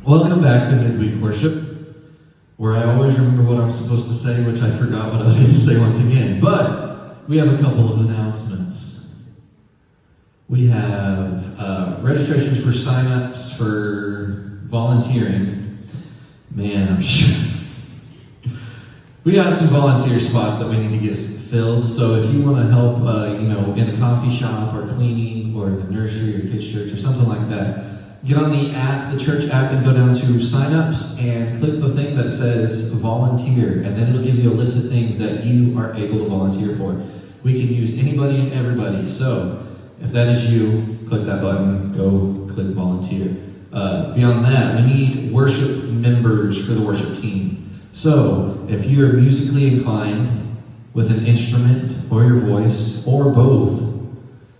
Welcome back to Midweek Worship, where I always remember what I'm supposed to say, which I forgot what I was going to say once again. But we have a couple of announcements. We have registrations for sign-ups for volunteering. Man, I'm sure. We got some volunteer spots that we need to get filled. So if you want to help, in the coffee shop or cleaning or the nursery or kids' church or something like that, get on the app, the church app, and go down to sign-ups and click the thing that says volunteer, and then it'll give you a list of things that you are able to volunteer for. We can use anybody and everybody. So if that is you, click that button, go click volunteer. Beyond that, we need worship members for the worship team. So if you're musically inclined with an instrument or your voice or both,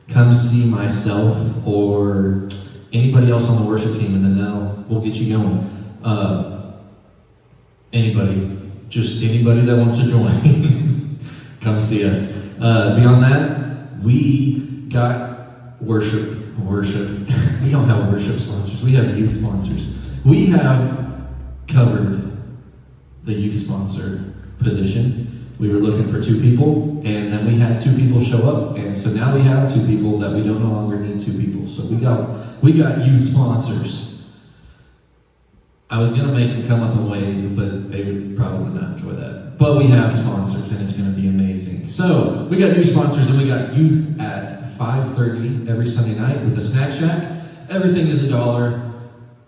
come see myself or anybody else on the worship team, and then we'll get you going. Just anybody that wants to join, come see us. Beyond that, we got worship. We don't have worship sponsors. We have youth sponsors. We have covered the youth sponsor position. We were looking for 2 people, and then we had 2 people show up, and so now we have 2 people that we no longer need 2 people. So we got youth sponsors. I was gonna make them come up and wave, but they would probably not enjoy that. But we have sponsors, and it's gonna be amazing. So we got youth sponsors, and we got youth at 5:30 every Sunday night with the Snack Shack. Everything is $1.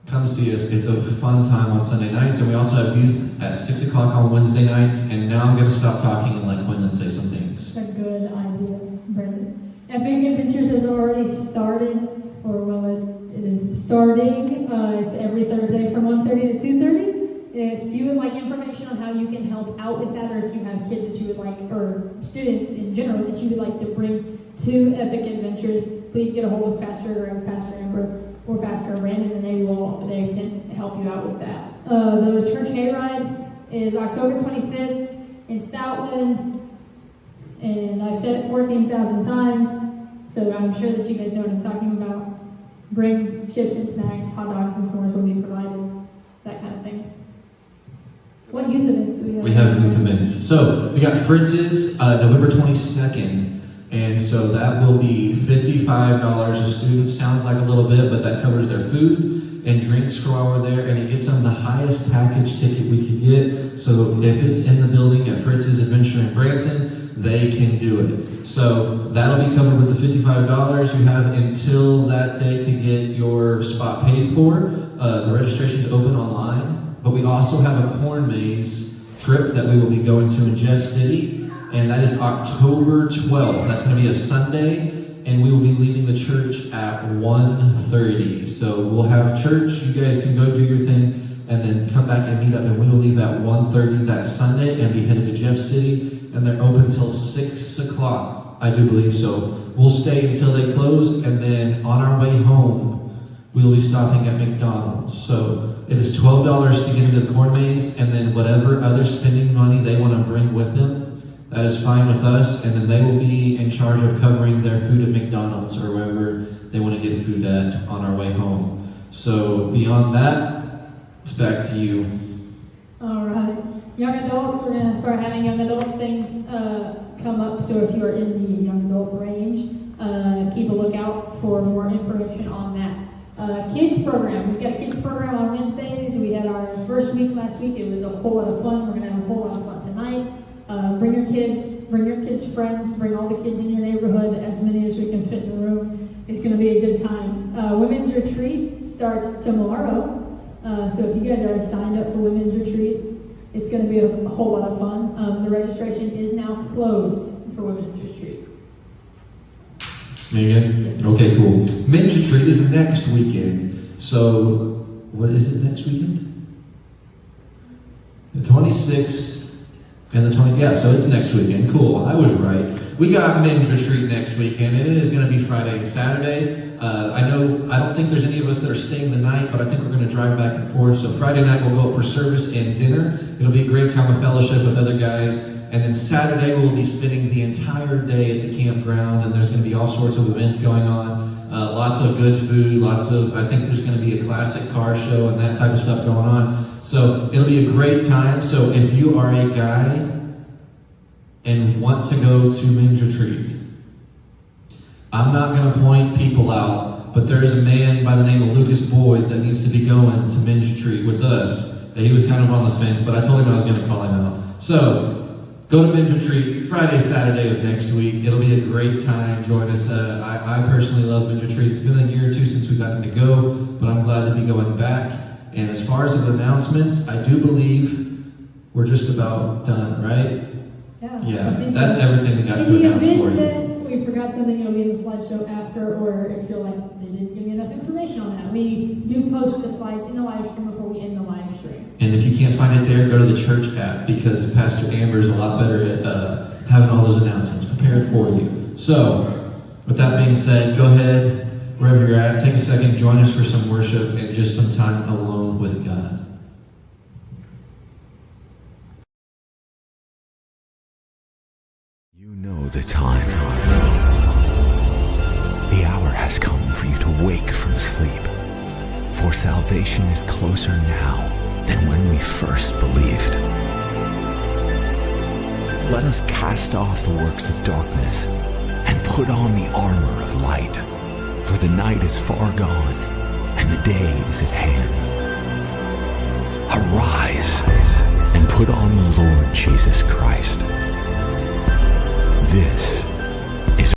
Come see us. It's a fun time on Sunday nights, and we also have youth at 6 o'clock on Wednesday nights. And now I'm going to stop talking and let Quinlan say some things. That's a good idea, Brendan. Epic Adventures has already started, it is starting. It's every Thursday from 1:30 to 2:30. If you would like information on how you can help out with that, or if you have kids that you would like, or students in general that you would like to bring to Epic Adventures, please get a hold of Pastor Amber or Pastor Brandon, and they can help you out with that. The church hayride is October 25th in Stoutland, and I've said it 14,000 times, so I'm sure that you guys know what I'm talking about. Bring chips and snacks, hot dogs and s'mores will be provided, that kind of thing. What youth events do we have? We have youth events. So we got Fritz's November 22nd. And so that will be $55 a student. Sounds like a little bit, but that covers their food and drinks for while we're there, and it gets them the highest package ticket we could get. So if it's in the building at Fritz's Adventure in Branson, they can do it. So that'll be covered with the $55. You have until that day to get your spot paid for. The registration's open online, but we also have a corn maze trip that we will be going to in Jeff City. And that is October 12th. That's going to be a Sunday, and we will be leaving the church at 1:30. So we'll have church. You guys can go do your thing, and then come back and meet up, and we will leave at 1:30 that Sunday and be headed to Jeff City, and they're open till 6 o'clock, I do believe. So we'll stay until they close, and then on our way home, we'll be stopping at McDonald's. So it is $12 to get into the corn maze, and then whatever other spending money they want to bring with them, that is fine with us, and then they will be in charge of covering their food at McDonald's or wherever they want to get food at on our way home. So beyond that, it's back to you. All right. Young adults, we're going to start having young adults things come up. So if you're in the young adult range, keep a lookout for more information on that. Kids program. We've got a kids program on Wednesdays. We had our first week last week. It was a whole lot of fun. We're going to have a whole lot of fun tonight. Bring your kids' friends, bring all the kids in your neighborhood, as many as we can fit in the room. It's going to be a good time. Women's retreat starts tomorrow. So if you guys are signed up for women's retreat, it's going to be a whole lot of fun. The registration is now closed for women's retreat. Megan? Okay, cool. Men's retreat is next weekend. So, what is it next weekend? The 26th. And the 20th, yeah, so it's next weekend. Cool, I was right. We got men's retreat next weekend, and it is going to be Friday and Saturday. I don't think there's any of us that are staying the night, but I think we're going to drive back and forth. So Friday night we'll go up for service and dinner. It'll be a great time of fellowship with other guys. And then Saturday we'll be spending the entire day at the campground, and there's going to be all sorts of events going on. Lots of good food, I think there's going to be a classic car show and that type of stuff going on. So it'll be a great time. So if you are a guy and want to go to Men's Retreat, I'm not going to point people out, but there's a man by the name of Lucas Boyd that needs to be going to Men's Retreat with us. He was kind of on the fence, but I told him I was going to call him out. So go to Men's Retreat Friday, Saturday of next week. It'll be a great time. Join us. I personally love Men's Retreat. It's been a year or two since we've gotten to go, but I'm glad to be going back. And as far as the announcements, I do believe we're just about done, right? Yeah, that's everything we got to announce for you. We forgot something, it'll be in the slideshow after, or if you're like, they didn't give me enough information on that. We do post the slides in the live stream before we end the live stream. And if you can't find it there, go to the church app, because Pastor Amber's a lot better at having all those announcements prepared for you. So, with that being said, go ahead, wherever you're at, take a second, join us for some worship and just some time alone with God. You know the time. The hour has come for you to wake from sleep. For salvation is closer now than when we first believed. Let us cast off the works of darkness and put on the armor of light. For the night is far gone and the day is at hand. Arise and put on the Lord Jesus Christ.